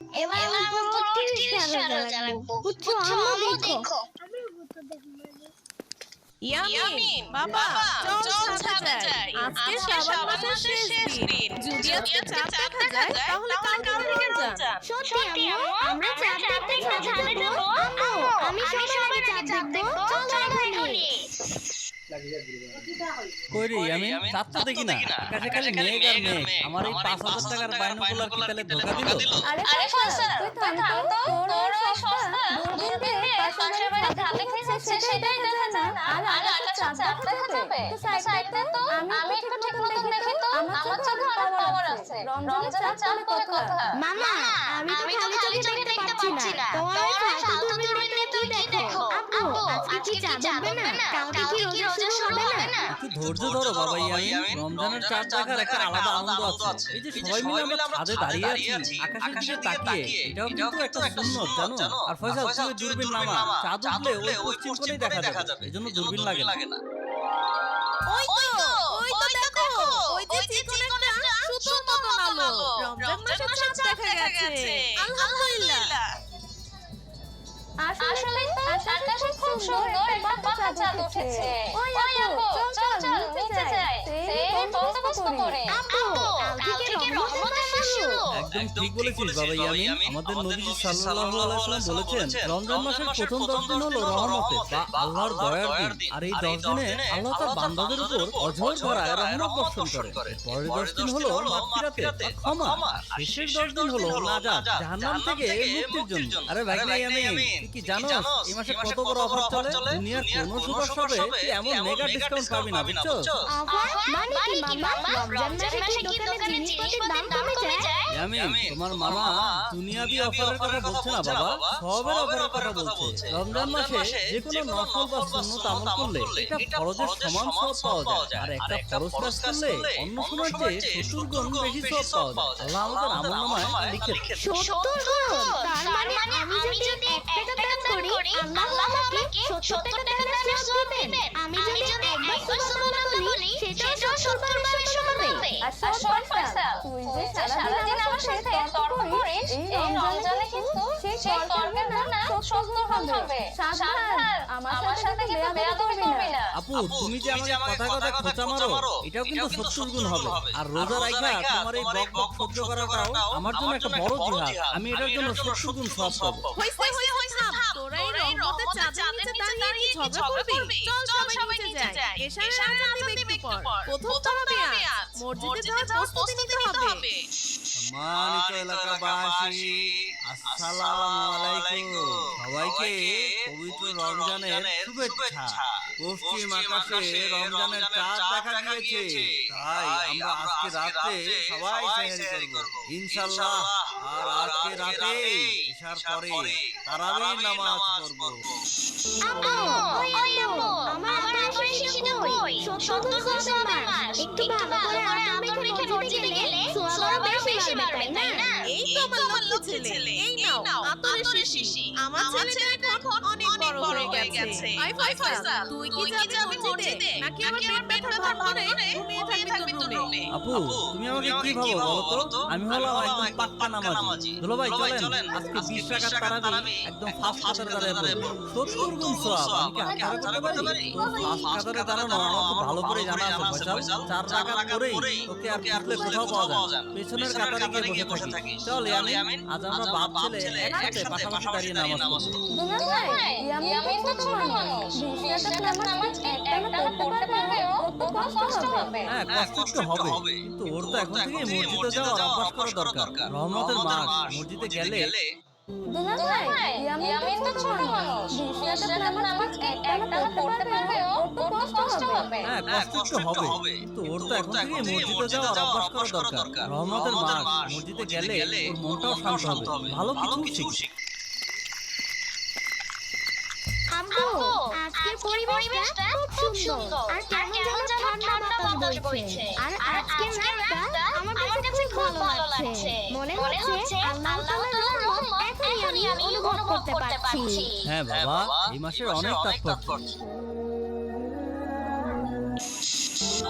এবার পুরো 30টা রোজা রাখবো। বুঝছো? আম্মু দেখো। ইয়ামিন বাবা চল ছাদে যাই। আজকে শাবান মাসের শেষ দিন। যদি আজকে চাঁদ দেখা যায় তাহলে কাল থেকে রমজান। সত্যি আম্মু, আমরা চাঁদ দেখতে ছাদে যাব। আম্মু, আমি সবার আগে চাঁদ দেখবো। চলো এখনই। কইরে আমি চাঁদ তো দেখি না, আকাশে খালি মেঘ আর মেঘ। আমার এই ৫,০০০ টাকার বাইনোকুলার কি তাহলে ধোকা দিল? আরে ফয়সাল তুই থাম তো, তোর ওই সস্তা দূরবীন দিয়ে পাশের বাড়ি ধান দেখতে যাচ্ছে সেটাই দেখা যায় না। আর আকাশে চাঁদ দেখা যাবে তো সাইডে তো আমি একটু ঠিক মতন দেখি তো আমার চোখে অনেক পাওয়ার আছে। রমজানের চাঁদ বলে কথা। মামা, আমি তো খালি চোখে দেখতে পাচ্ছি না। তোমার ফালতু দূরবীন নিয়ে তুই কি দেখো? আব্বু, আজকে কি চাঁদ হবে না? কালকে কি রোজা শুরু হবে না? একটু ধৈর্য ধরো বাবা ইয়ামিন, রমজানের চাঁদ দেখার একটা আলাদা আনন্দ আছে। এই যে সবাই মিলে আমরা ছাদে দাঁড়িয়ে আছি আকাশের দিকে তাকিয়ে, এটাও কিন্তু একটা সুন্নত জানো। আর ফয়সাল তুই দূরবীন নামা, চাঁদ উঠলে ওই পশ্চিম কোণেই দেখা যাবে, এজন্য দূরবীন লাগে না। ওই তো দেখো ওই যে চিকন একটা সুতোর মতন আলো। রমজান মাসে চাঁদ দেখা গেছে। আলহামদুলিল্লাহ। আসলে তো আকাশে খুব সুন্দর একটা পাকা চাঁদ উঠেছে। ওই আপু চল নিচে যাই, সেই বন্দোবস্ত করে। আব্বু, কাল থেকে রমজান মাস শুরু। একদম ঠিক বলেছিস বাবা ইয়ামিন। আমাদের নবীজি সাল্লাল্লাহু আলাইহি ওয়াসাল্লাম বলেছেন রমজান মাসের প্রথম 10 দিন হলো রহমতের বা আল্লাহর দয়ার দিন। আর এই 10 দিনে আল্লাহ তার বান্দাদের উপর অঝোর ধারায় রহমত বর্ষণ করে। পরের 10 দিন হলো মাগফিরাতে ক্ষমা, শেষের 10 দিন হলো নাজাত জাহান্নাম থেকে মুক্তির জন্য। আরে ভাই ইয়ামিন, তুই কি জানোস এই মাসে কত বড় অফার চলে? দুনিয়ার কোনো সুপার শপে তুই এমন মেগা ডিসকাউন্ট পাবি না, বুঝছো? মানে কি মামা? রমজান মাসে কি দোকানে জিনিসপত্রের দাম কমে যায়? ইয়ামিন, তোমার মামা দুনিয়াবি অফারের কথা বলছে না বাবা, সবের অফারের কথা বলছে। রমজান মাসে যে কোনো নফল বা সুন্নত আমল করলে এটা ফরজের সমান সওয়াব পাওয়া যায়। আর একটা ফরজ কাজ করলে অন্য সময়ের চেয়ে 70 গুণ বেশি সওয়াব পাওয়া যায়। আল্লাহ আমাদের আমলনামায় লিখে 70 গুণ? তার মানে আমি যদি 1 টাকা দান করি, আল্লাহ আমাকে 70 টাকা দানের সওয়াব দিবেন। আমি যদি একবার সুবহানাল্লাহ বলি, সেটাও 70 বার সমান হবে। আর শোন ফয়সাল, তুই যে সারাদিন আমার সাথে তর্ক করিস, এই রমজানে কিন্তু সেই তর্কের গুণা 70 হবে। সাবধান, আমার সাথে কিন্তু বেয়াদবি করবি না। আপু, তুমি যে আমাকে কথায় খোঁচা মারো, এটাও কিন্তু 70 গুণ হবে। আর রোজা রাখা তোমার এই বক বক সহ্য করাটাও আমার জন্য একটা বড় জিহাদ। আমি এটার জন্য 70 গুণ সওয়াব পাবো। হইছে থাম। তোরা এই রহমতের চাঁদের নিচে দাঁড়িয়ে কি ঝগড়া করবি? চল সবাই নিচে যাই। এশারের আজান দিবে একটু পর। প্রথম তরবে আজ মসজিদে যাওয়ার প্রস্তুতি নিতে হবে। সম্মানিত এলাকাবাসী, আসসালামু আলাইকুম। সবাইকে পবিত্র রমজানের শুভেচ্ছা। পশ্চিম আকাশে রমজানের চাঁদ দেখা গিয়েছে, তাই আমরা আজকে রাতে সবাই সেহরি করব ইনশাআল্লাহ। আর আজকে রাতে ইশার পরে তারাবির নামাজ পড়ব। আম্মু, ওই আম্মু, আমার আখের শিশিটা কই? 70 গুণ সমান। একটু ভালো করে আদর মেখে মসজিদে গেলে সওয়াব বেশি বাড়বে, তাই না? এই তো আমার লক্ষ্মী ছেলে। এই নাও আতরের শিশি। আমার ছেলেটা এখন অনেক বড় হয়ে গেছে। আই ফয়সাল, তুই কি যাবি মসজিদে নাকি আমার পেট ব্যথা ধরে ঘুমিয়ে থাকবি তোর রুমে? আপু, তুমি আমাকে কি ভাবো বলো তো? আমি হলাম একদম পাক্কা নামাজি। দুলাভাই চলেন আজকে 20 টাকার তারাবি একদম ফার্স্ট কাতারে দাঁড়াবো। 70 গুণ সওয়াব। আমি কি হাতে করতে পারি? ফার্স্ট কাতারে দাঁড়ানো আমার খুব ভালো করে জানা আছে ফয়সাল। 4 রাকাত করেই তোকে আর পিছলে কোথাও পাওয়া যায়। পেছনের কাতারে গিয়ে বসে থাকি। চল ইয়ামিন, আজ আমরা বাপ ছেলে একসাথে পাশাপাশি দাঁড়িয়ে নামাজ পড়ব। দুলাভাই, ইয়ামিন তো ছোট মানুষ। 20 টাকার নামাজ একটানা পড়তে পারবে ও? খুব কষ্ট হবে। হ্যাঁ, কষ্ট তো হবে, কিন্তু ওর তো এখন থেকে মসজিদে যাওয়ার অভ্যাস করা দরকার। রহমতের মাস, মসজিদে গেলে দুলাভাই, ইয়ামিন তো ছোট মানুষ। 20 টাকার নামাজ একটানা পড়তে পারবে ও? খুব কষ্ট হবে। হ্যাঁ, কষ্ট তো হবে, কিন্তু ওর তো এখন থেকে মসজিদে যাওয়ার অভ্যাস করা দরকার। রহমতের মাস, মসজিদে গেলে ওর মনটাও শান্ত হবে, ভালো কিছু শিখবে। আম্মু, আজকের পরিবেশটা খুব সুন্দর। আর কেমন যেন ঠান্ডা বাতাস বইছে। আর আজকের রাতটা আমার কাছে খুব ভালো লাগছে। মনে হচ্ছে আল্লাহ তাআলার রহমত এখনই আমি অনুভব করতে পারছি। হ্যাঁ বাবা, এই মাসের অনেক তাৎপর্য।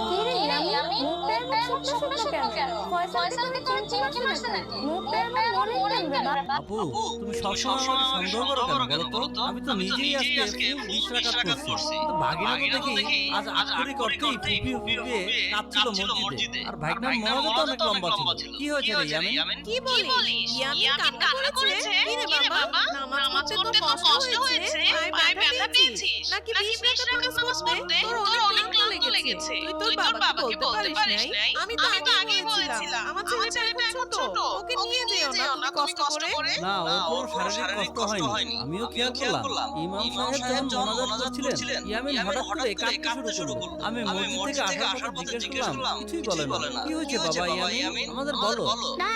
কিরে ইয়ামিন, মুখটা এমন শুকনো শুকনো কেন? ফয়সাল কি তোর চিমটি মারছে নাকি? মুখটা এমন মলিন কেন রে বাবা? আপু তুমি সবসময় আমাকে সন্দেহ করো কেন বলো তো? আমি তো নিজেই আজকে ফুল 20 রাকাত করছি। তো ভাগিনা তো দেখি আজ আক্ষরিক অর্থেই ফুপিয়ে কাঁদছিল মসজিদে। আর ভাগনার মনোযোগ তো অনেক লম্বা ছিল। কি হয়েছে রে ইয়ামিন? কি বলিস? ইয়ামিন কান্না করেছে? কি রে বাবা? নামাজ পড়তে তো কষ্ট হয়েছে? পায়ে ব্যথা পেয়েছিস? নাকি 20 রাকাত নামাজ পড়তে তোর অনেক ক্লান্ত লেগেছে? তুই তোর বাবাকে বলতে পারিস নাই? আমি তো আগেই বলেছিলাম আমার ছেলেটা এখন ছোট, ওকে নিয়ে যেও না তুমি কষ্ট করে। না ও কোনো শারীরিক কষ্ট হয়নি। আমিও খেয়াল করলাম ইমাম সাহেব যখন মোনাজাত করছিলেন ইয়ামিন হঠাৎ করে কাঁদতে শুরু করলো। আমি মসজিদ থেকে আসার পর জিজ্ঞেস করলাম কিছুই বলে না। কি হয়েছে বাবা ইয়ামিন? আমাদের বলো। না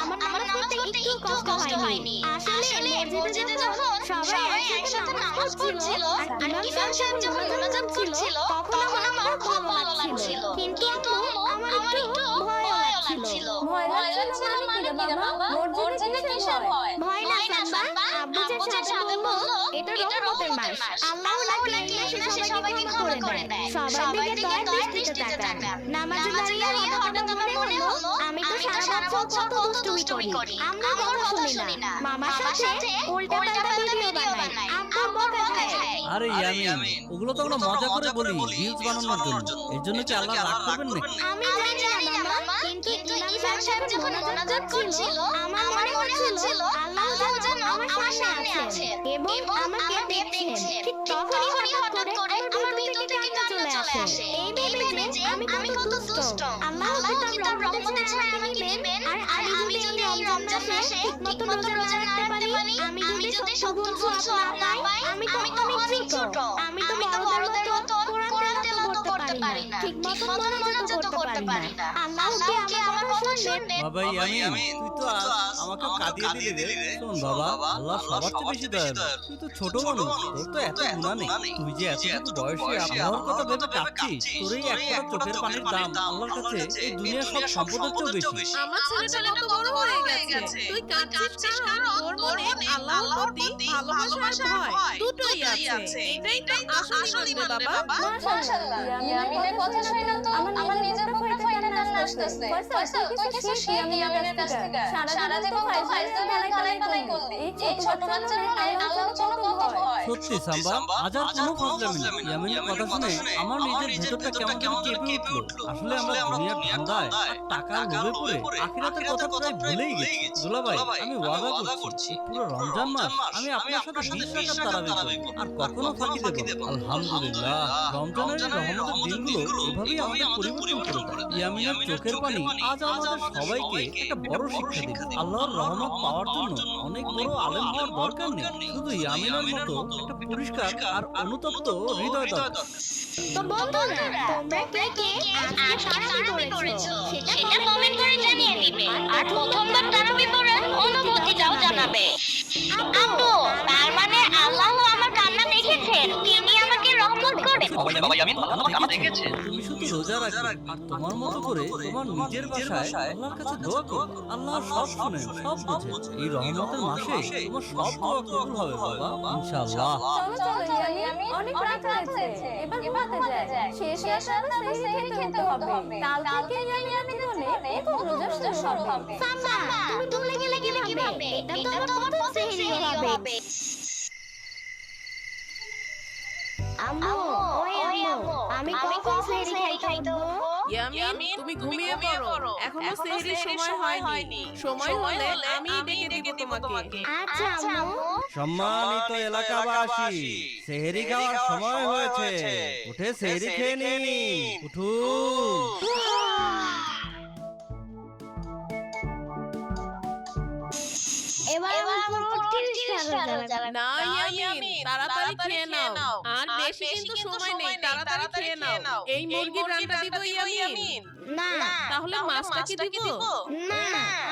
আমার নামাজ পড়তে একটু কষ্ট হয়নি। আসলে মসজিদে যখন সবাই একসাথে নামাজ পড়ছিল আর ইমাম সাহেব যখন মোনাজাত করছিল তখন আমার খুব ভালো লাগছিল। কিন্তু আমার একটু ভয়ও লাগছিল। ভয় লাগছিল মানে কি রে বাবা? মসজিদে কিসের ভয়? ভয় না সাম্বা, আব্বু যে সাথে বললো এটা রহমতের মাস। আল্লাহ নাকি এই মাসে সবাইকে ক্ষমা করে দেয়। সবাই দিকে দয়া দৃষ্টিতে তাকান। নামাজে দাঁড়িয়ে হঠাৎ আমার মনে হলো আমি তো সারা বছর কত দুষ্টুমি করি। আমার কথা শুনি না। মামার সাথে উল্টাপাল্টা ভিডিও বানাই। আব্বু বকা খায়। আরে ইয়ামিন ওগুলো তো আমরা মজা করে বলি রিলস বানানোর জন্য। এর জন্য কি আল্লাহ রাগ করবেন নাকি? আমি জানি না মামা, কিন্তু ইমাম সাহেব যখন মোনাজাত করছিল আমার মনে হচ্ছিল আল্লাহ যেন আমার সামনে আছেন এবং আমাকে দেখছেন। ঠিক তখনই হঠাৎ করে আমার ভিতর থেকে কান্না চলে আসে। এই ভেবে যে আমি কত দুষ্ট। আল্লাহ কি তার রহমতের ছায়া আমাকে দিবেন আর আমি যদি এই রমজান মাসে ঠিকমতো রোজা না রাখতে পারি, আমি যদি সবুজ সওয়াব না পাই, আমি তো অনেক ছোট। আমি তো বড়দের মতো কোরআন তেলাওয়াত করতে পারি না। ঠিকমতো মনোযোগ করতে পারি না। আল্লাহ কি আমার কথা শুনবে? বাবা ইয়ামিন তুই তো আমাকে কাঁদিয়ে দিলি রে। শোন বাবা আল্লাহ সবার চেয়ে বেশি দয়ালু। তুই তো ছোট মানুষ, তোর তো এত গুনাহ নেই। তুই যে এতটুকু বয়সে আল্লাহর কথা ভেবে কাঁদছিস, তোর এই এক ফোঁটা চোখের পানির দাম আল্লাহর কাছে এই দুনিয়ার সব সম্পদের চেয়েও বেশি। আমার ছেলেটা কত বড় হয়ে গেছে। তুই কাঁদছিস কারণ তোর মনে আল্লাহর প্রতি ভালোবাসা আর ভয় দুটোই আছে। এটাই তো আসল ঈমান রে বাবা। মাশাআল্লাহ ইয়ামিনের কথা শুনে তো আমার নিজের বুকটা ফাইটা কান্না আসতেছে। ফয়সাল তুই কিছু শিখ ইয়ামিনের কাছ থেকে। সারা জীবন তো ফাইজলাম ঢালাই করলি। এই ছোট বাচ্চার মনে আল্লাহর জন্য কত ভয়। সত্যি সাম্বা আজ আর কোনো ফাজলামি না। ইয়ামিনের কথা শুনে আমার নিজের ভেতরটা কেমন যেন কেঁপে উঠলো। আসলে আমরা দুনিয়ার ধান্দায় আর টাকার লোভে পড়ে আখিরাতের কথা প্রায় ভুলেই গেছি। দুলাভাই আমি ওয়াদা করছি পুরো রমজান মাস আমি আপনার সাথে 20 রাকাত তারাবি করব আর কখনো ফাঁকি দেব না। আলহামদুলিল্লাহ রমজানের রহমতের দিনগুলো এভাবেই আমাদের পরিবর্তন করে দেয়। ইয়ামিনের চোখের পানি আজ আমাদের সবাইকে একটা বড় শিক্ষা দিবে। আল্লাহর রহমত পাওয়ার জন্য অনেক বড় আলেম হওয়ার দরকার নেই, শুধু ইয়ামিনের মতো একটা পরিষ্কার আর অনুতপ্ত হৃদয় দরকার। তো বন্ধুরা তোমরা কে আজকে তারাবি করেছো সেটা কমেন্ট করে জানিয়ে দিবে। আর প্রথমবার তারাবি পড়ার অনুভূতিটাও জানাবে। আব্বু তার মানে আল্লাহ আমার কান্না দেখেছেন, তিনি আমাকে রহমত করে। বাবা ইয়ামিন আল্লাহ দেখেছে তুমি শুধু রোজা রাখবে আর তোমার মতো করে তোমার নিজের ভাষায় আল্লাহর কাছে দোয়া করো। আল্লাহ সব শুনেন সব বোঝেন। এই রহমতের মাসে তোমার সব দোয়া কবুল হবে বাবা ইনশাআল্লাহ। চলো ইয়ামিন অনেক রাত হয়েছে, এবার ঘুমাতে যাই। শেষ রাতে সেহরি খেতে হবে। কাল থেকে ইয়ামিনের জন্য খুব রোজা শুরু হবে। সাম্বা তুমি ভুলে গেলে কিভাবে? এটা তো আমার প্রথম সেহরি হবে। আম্মু ওই আম্মু আমি কখন সেহরি খাইতে উঠবো? ইয়ামিন তুমি ঘুমিয়ে পড়ো, এখনো সেহরির সময় হয়নি। সময় হলে আমি ডেকে দেব তোমাকে। আচ্ছা আম্মু। সম্মানিত এলাকাবাসী সেহরি খাওয়ার সময় হয়েছে, উঠে সেহরি খেয়ে নিন। উঠুন। এবার আমার পুরো 30 টাকা না ইয়ামিন তাড়াতাড়ি খেয়ে নাও, আর বেশি কিন্তু সময় নেই, তাড়াতাড়ি খেয়ে নাও। এই মুরগির রান্না দিব ইয়ামিন? না তাহলে মাছটা কি দিব? না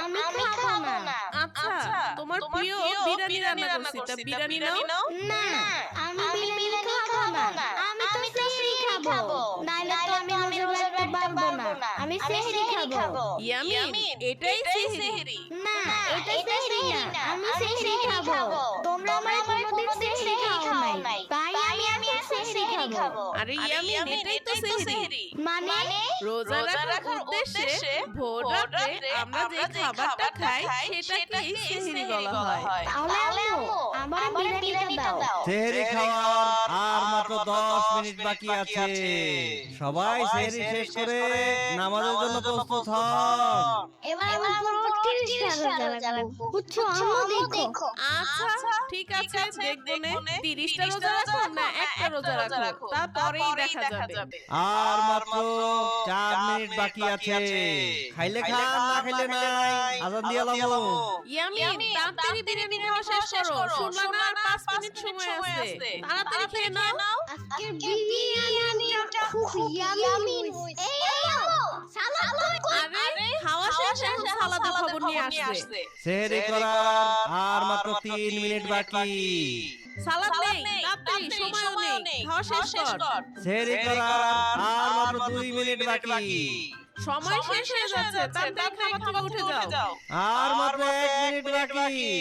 আমি খাবো না। আচ্ছা তোমার প্রিয় বিরিয়ানি রান্না করছি, তা বিরিয়ানি নাও। না আমি বিরিয়ানি খাবো না। আমি তো সেহরি খাবো। নাইলে তো আমি রোজা রাখতে পারবো না। আমি সেহরি খাবো। ইয়ামিন এটাই সেহরি। না এটা সেহরি না, আমি সেহরি খাবো। তোমরা আমার কোনোদিন সেহরি খাও নাই, তাই আমি সেহরি আরে ইয়ামিন এটাই তো সেহরি মানে রোজা রাখার উদ্দেশ্যে ভোর রাতে আমরা যে খাবারটা খাই সেটাকেই সেহরি বলা হয়। তাহলে আম্মু আমার বিরিয়ানিটা দাও। সেহরি খাওয়ার আর মাত্র 10 মিনিট বাকি আছে। সবাই সেহরি শেষ করে নামাজের জন্য প্রস্তুত হন। এবার আমার 30টা রোজা রাখবো। বুঝছো আম্মু দেখো। আচ্ছা ঠিক আছে দেখবনে 30টা রোজা রাখো না একটা রোজা রাখো তারপরেই দেখা যাবে। আর মাত্র 4 মিনিট বাকি আছে। খাইলে খান না খাইলে নাই। আজান দিয়ে লামু। ইয়ামিন তাড়াতাড়ি বিরিয়ানি খাওয়া শেষ করো। শুনলাম না আর 5 মিনিট সময় আছে। তাড়াতাড়ি খেয়ে নাও। আজকের বিরিয়ানিটা খুব ইয়ামি হয়েছে। এই সালাদ আরে খাওয়া শেষ এখন সালাদের খবর নিয়ে আসছে। সেহরি করার আর মাত্র 3 মিনিট বাকি। সালাদ নেই তাড়াতাড়ি সময়ও নেই খাওয়া শেষ কর। সেহরি করার আর মাত্র 2 মিনিট বাকি। সময় শেষ হয়ে যাচ্ছে তাড়াতাড়ি খাবার থেকে উঠে যাও। আর মাত্র 1 মিনিট বাকি।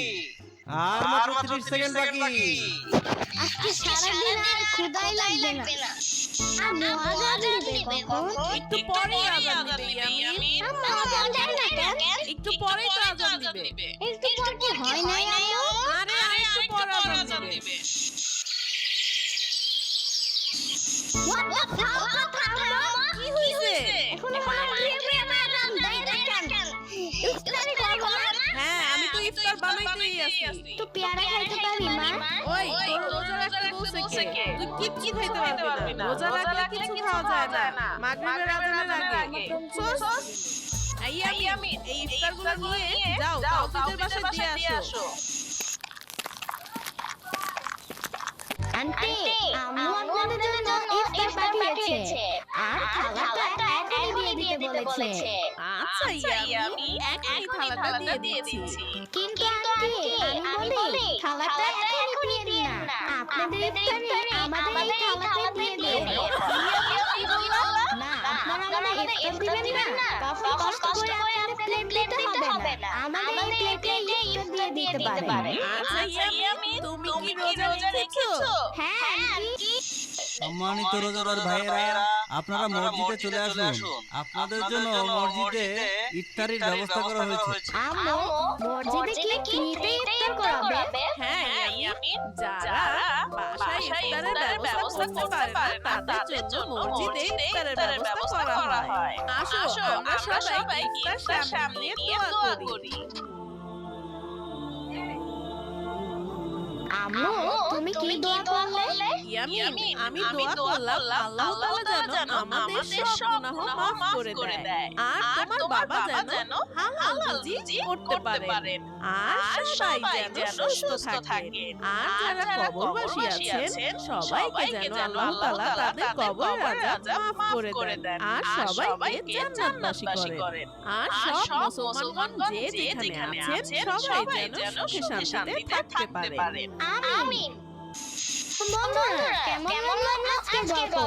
আর মাত্র 30 সেকেন্ড বাকি। আজকে সারাদিন আর ক্ষুধাই লাগবে না। আম্মু আজান দিবে কখন? একটু পরেই আজান দিবে ইয়ামিন। আম্মু আজান দেয় না কেন? একটু পরেই তো আজান দিবে। একটু পর কি হয় না আম্মু? আরে একটু পর আজান দিবে। কি হইছে? এখনো মাগরিবে আজান দেয় না কেন? ইফতারি করবো না? হ্যাঁ আমি তো ইফতার বানাইতেই আছি। তো পেয়ারা খাইতে পারি মা? ওই তোর রোজা রাখতে বলছে কে? তুই কিচ্ছু খাইতে পারবি না। রোজা রাখলে কিছু খাওয়া যায় না। মাগরিবের আজানের আগে। সোস এই ইয়ামিন এই ইফতারগুলো নিয়ে যাও তাওফিকের বাসায় দিয়ে আসো। আন্টি আম্মু আপনাদের জন্য ইফতার পাঠিয়েছে আর খাবারটা এখনই দিয়ে দিতে বলেছে। আচ্ছা ইয়ামিন এখনই থালাটা দিয়ে দিচ্ছি। কিন্তু আন্টি আমি বলি খাবারটা এখনই দিন না। আপনাদের ইফতারে আমাদের এই থালাতে দিয়ে দিন। না আপনারা আমাদের ইফতার দিবেন না তখন কষ্ট করে আপনাদের প্লেট দিতে হবে না। আমাদের এই প্লেটে ইফতার দিয়ে দিতে পারেন। আচ্ছা ইয়ামিন তুমি কি রোজা রেখেছো? হ্যাঁ আন্টি। সম্মানিত রোজাদার ভাইয়েরা, আপনারা মসজিদে চলে আসুন। আপনাদের জন্য মসজিদে ইফতারির ব্যবস্থা করা হয়েছে। আম্মু মসজিদে কি ফ্রিতে ইফতার করাবে? হ্যাঁ ইয়ামিন যারা বাসায় ইফতারের ব্যবস্থা করতে পারে না তাদের জন্য মসজিদে ইফতারের ব্যবস্থা করা হয়। আসো আমরা সবাই ইফতার সামনে নিয়ে দোয়া করি। আম্মু তুমি কি দোয়া করলে? ইয়ামিন আমি দোয়া করলাম আল্লাহ তাআলা যেন আমাদের সব গুনাহ মাফ করে দেয় আর তোমার বাবা যেন হালাল রুজি করতে পারেন আর সবাই যেন সুস্থ থাকেন আর যারা কবরবাসী আছেন সবাইকে যেন আল্লাহ তাআলা তাদের কবরের আযাব মাফ করে দেন আর সবাইকে জান্নাতবাসী করেন আর সব মুসলমানগণ যে যেখানে আছেন সবাই যেন সুখে শান্তিতে থাকতে পারেন। আমিন। বন্ধুরা কেমন লাগলো আজকের গল্প?